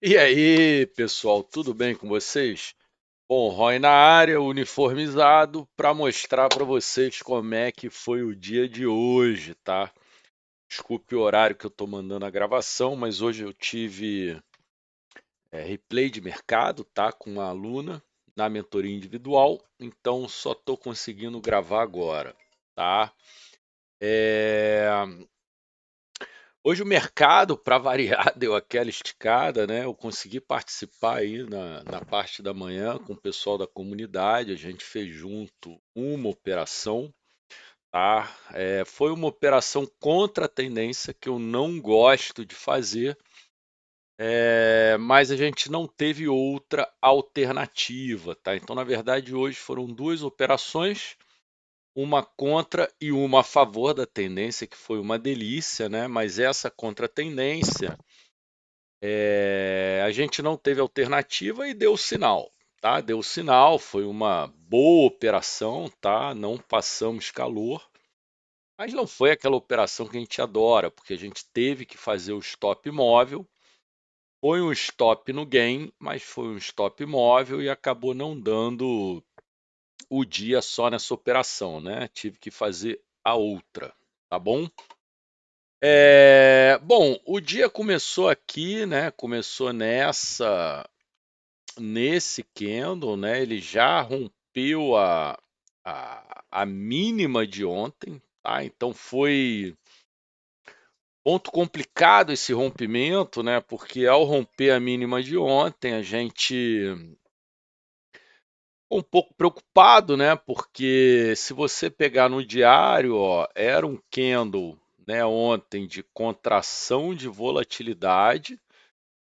E aí, pessoal, tudo bem com vocês? Bom, Roy na área, uniformizado, para mostrar para vocês como é que foi o dia de hoje, tá? Desculpe o horário que eu estou mandando a gravação, mas hoje eu tive replay de mercado, tá? Com uma aluna na mentoria individual, então só estou conseguindo gravar agora, tá? É, Hoje o mercado, para variar, deu aquela esticada, né? Eu consegui participar aí na parte da manhã com o pessoal da comunidade, a gente fez junto uma operação, tá? Foi uma operação contra a tendência que eu não gosto de fazer, mas a gente não teve outra alternativa, tá? Então, na verdade, hoje foram duas operações, uma contra e uma a favor da tendência, que foi uma delícia, né? Mas essa contra a tendência a gente não teve alternativa e deu o sinal, tá? Deu o sinal, foi uma boa operação, tá? Não passamos calor, mas não foi aquela operação que a gente adora, porque a gente teve que fazer o stop móvel. Foi um stop no gain, mas foi um stop móvel e acabou não dando o dia só nessa operação, né? Tive que fazer a outra, tá bom? Bom, o dia começou aqui, né? Começou nesse candle, né? Ele já rompeu a mínima de ontem, tá? Então foi ponto complicado esse rompimento, né? Porque ao romper a mínima de ontem, a gente ficou um pouco preocupado, né? Porque se você pegar no diário, ó, era um candle, né, ontem de contração de volatilidade,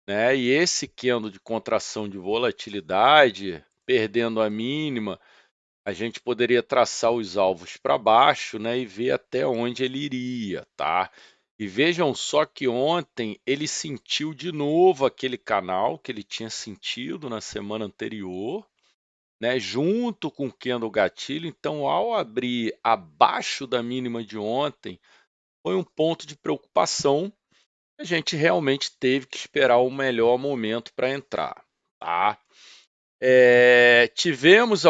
né? E esse candle de contração de volatilidade, perdendo a mínima, a gente poderia traçar os alvos para baixo, né, e ver até onde ele iria, tá? E vejam só que ontem ele sentiu de novo aquele canal que ele tinha sentido na semana anterior, né, junto com o candle gatilho. Então, ao abrir abaixo da mínima de ontem, foi um ponto de preocupação. A gente realmente teve que esperar o melhor momento para entrar, tá? Tivemos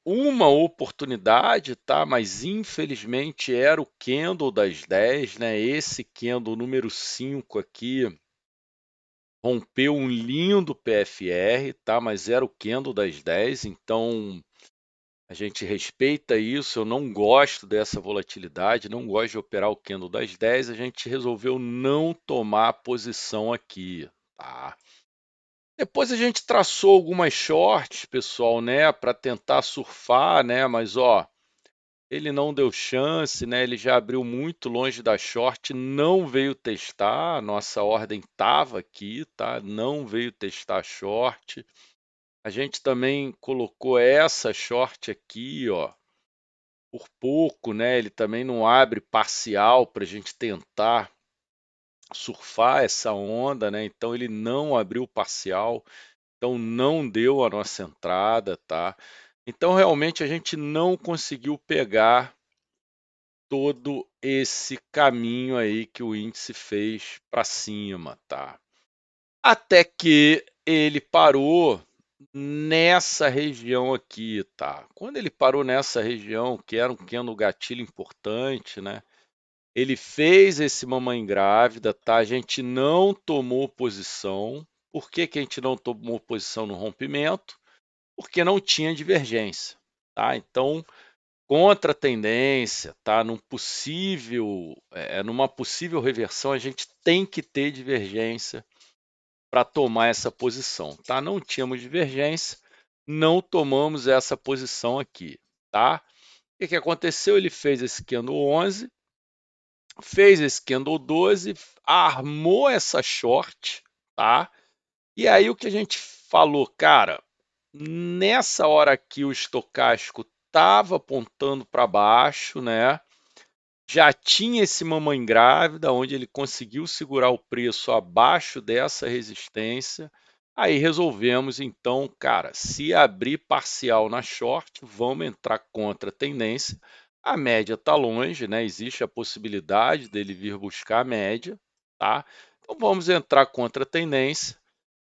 uma oportunidade, tá? Mas infelizmente era o candle das 10, né? Esse candle número 5 aqui rompeu um lindo PFR, tá? Mas era o candle das 10, então a gente respeita isso. Eu não gosto dessa volatilidade, não gosto de operar o candle das 10. A gente resolveu não tomar posição aqui, tá? Depois a gente traçou algumas shorts, pessoal, né, para tentar surfar, né, mas ó, ele não deu chance, né? Ele já abriu muito longe da short, não veio testar. A nossa ordem estava aqui, tá? Não veio testar a short. A gente também colocou essa short aqui, ó, por pouco, né? Ele também não abre parcial para a gente tentar surfar essa onda, né? Então ele não abriu parcial. Então não deu a nossa entrada, tá? Então realmente a gente não conseguiu pegar todo esse caminho aí que o índice fez para cima, tá? Até que ele parou nessa região aqui, tá? Quando ele parou nessa região, que era um pequeno gatilho importante, né? Ele fez esse mamãe grávida, tá? A gente não tomou posição. Por que que a gente não tomou posição no rompimento? Porque não tinha divergência, tá? Então, contra a tendência, tá? Numa possível reversão, a gente tem que ter divergência para tomar essa posição, tá? Não tínhamos divergência, não tomamos essa posição aqui, tá? O que que aconteceu? Ele fez esse candle 11, fez esse candle 12, armou essa short, tá? E aí o que a gente falou, cara, nessa hora aqui o estocástico estava apontando para baixo, né? Já tinha esse mamãe grávida, onde ele conseguiu segurar o preço abaixo dessa resistência. Aí resolvemos então, cara, se abrir parcial na short, vamos entrar contra a tendência. A média está longe, né? Existe a possibilidade dele vir buscar a média, tá? Então vamos entrar contra a tendência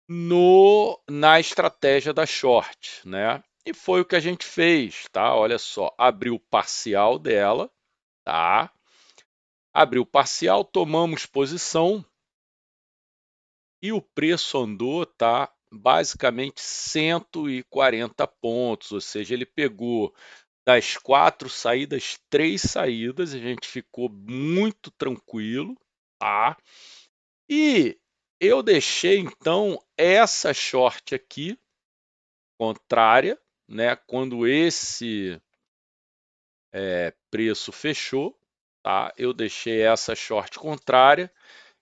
na estratégia da short, né? E foi o que a gente fez, tá? Olha só, abriu o parcial dela, tá? Abriu o parcial, tomamos posição e o preço andou, tá? Basicamente 140 pontos, ou seja, ele pegou das 4 saídas, 3 saídas, a gente ficou muito tranquilo, tá? E eu deixei então essa short aqui contrária, né? Quando esse preço fechou, tá? Eu deixei essa short contrária.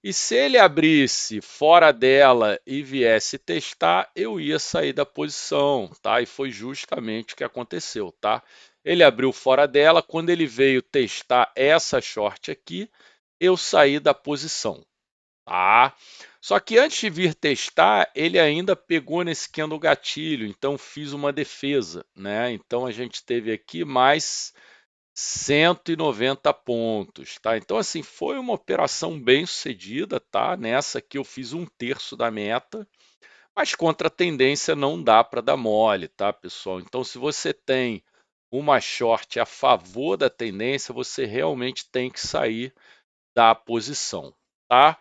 E se ele abrisse fora dela e viesse testar, eu ia sair da posição, tá? E foi justamente o que aconteceu, tá? Ele abriu fora dela, quando ele veio testar essa short aqui, eu saí da posição, tá? Só que antes de vir testar, ele ainda pegou nesse candle gatilho, então fiz uma defesa, né? Então a gente teve aqui mais 190 pontos, tá? Então, assim, foi uma operação bem sucedida, tá? Nessa aqui eu fiz 1/3 da meta, mas contra a tendência não dá para dar mole, tá, pessoal? Então, se você tem uma short a favor da tendência, você realmente tem que sair da posição, tá?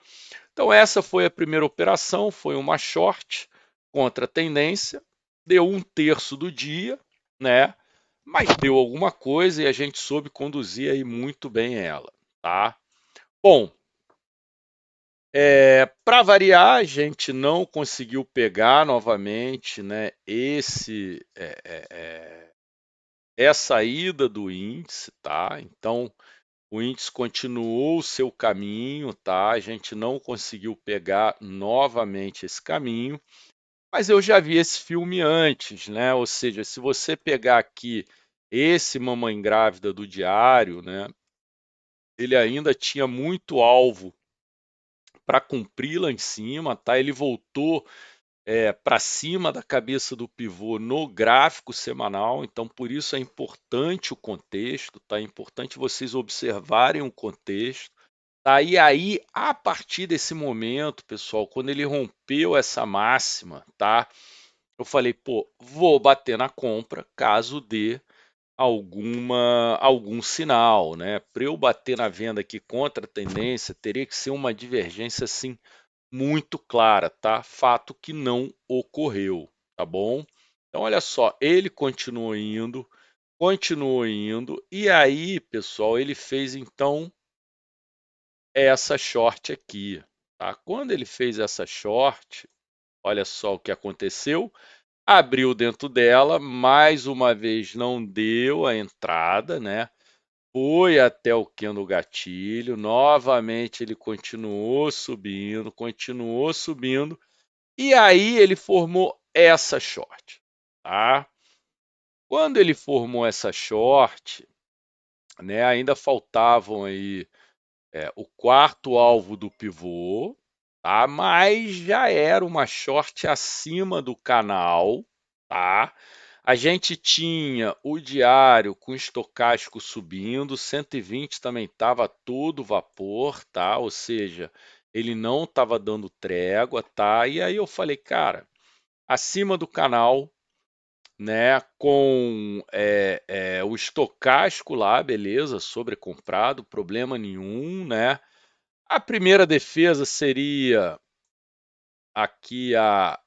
Então, essa foi a primeira operação, foi uma short contra a tendência, deu 1/3 do dia, né? Mas deu alguma coisa e a gente soube conduzir aí muito bem ela, tá? Bom, para variar, a gente não conseguiu pegar novamente, né, essa ida do índice, tá? Então, o índice continuou o seu caminho, tá? A gente não conseguiu pegar novamente esse caminho, mas eu já vi esse filme antes, né? Ou seja, se você pegar aqui esse Mamãe Grávida do Diário, né? Ele ainda tinha muito alvo para cumprir lá em cima, tá? Ele voltou para cima da cabeça do pivô no gráfico semanal, então por isso é importante o contexto, tá? É importante vocês observarem o contexto. Tá? E aí, a partir desse momento, pessoal, quando ele rompeu essa máxima, tá? Eu falei, pô, vou bater na compra caso dê algum sinal, né? Para eu bater na venda aqui contra a tendência, teria que ser uma divergência assim muito clara, tá? Fato que não ocorreu, tá bom? Então olha só, ele continuou indo e aí, pessoal, ele fez então essa short aqui, tá? Quando ele fez essa short, olha só o que aconteceu. Abriu dentro dela, mais uma vez não deu a entrada, né? Foi até o candle gatilho, novamente ele continuou subindo, e aí ele formou essa short, tá? Quando ele formou essa short, né, ainda faltavam aí o quarto alvo do pivô, tá? Mas já era uma short acima do canal, tá? A gente tinha o diário com estocástico subindo, 120 também estava todo vapor, tá? Ou seja, ele não estava dando trégua, tá? E aí eu falei, cara, acima do canal, né? Com o estocástico lá, beleza, sobrecomprado, problema nenhum, né? A primeira defesa seria aqui a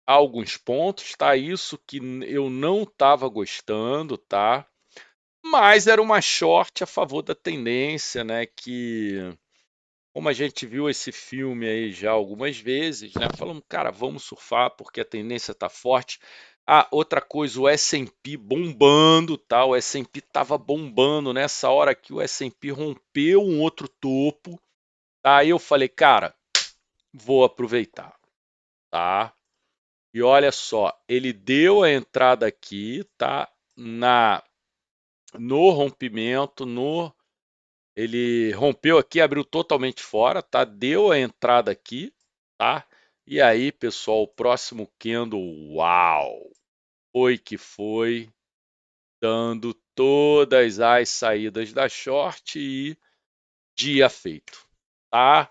alguns pontos, tá? Isso que eu não estava gostando, tá? Mas era uma short a favor da tendência, né? Que, como a gente viu esse filme aí já algumas vezes, né? Falamos, cara, vamos surfar porque a tendência tá forte. Ah, outra coisa, o S&P bombando, tá? O S&P tava bombando nessa hora que o S&P rompeu um outro topo, tá? Aí eu falei, cara, vou aproveitar, tá? E olha só, ele deu a entrada aqui, tá? No rompimento, ele rompeu aqui, abriu totalmente fora, tá? Deu a entrada aqui, tá? E aí, pessoal, o próximo candle, uau! Foi que foi, dando todas as saídas da short e dia feito, tá?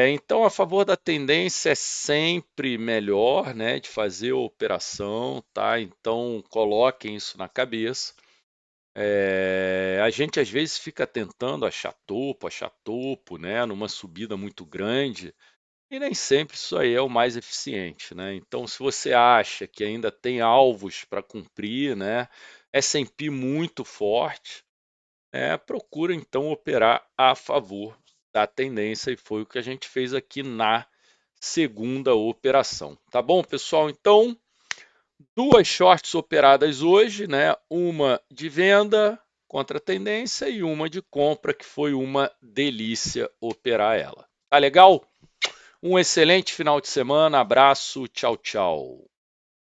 Então, a favor da tendência é sempre melhor, né, de fazer a operação, tá? Então, coloquem isso na cabeça. A gente às vezes fica tentando achar topo, né, numa subida muito grande, e nem sempre isso aí é o mais eficiente, né? Então, se você acha que ainda tem alvos para cumprir, né, S&P muito forte, procura então operar a favor da tendência, e foi o que a gente fez aqui na segunda operação. Tá bom, pessoal? Então, duas shorts operadas hoje, né? Uma de venda contra a tendência e uma de compra, que foi uma delícia operar ela. Tá legal? Um excelente final de semana, abraço, tchau, tchau.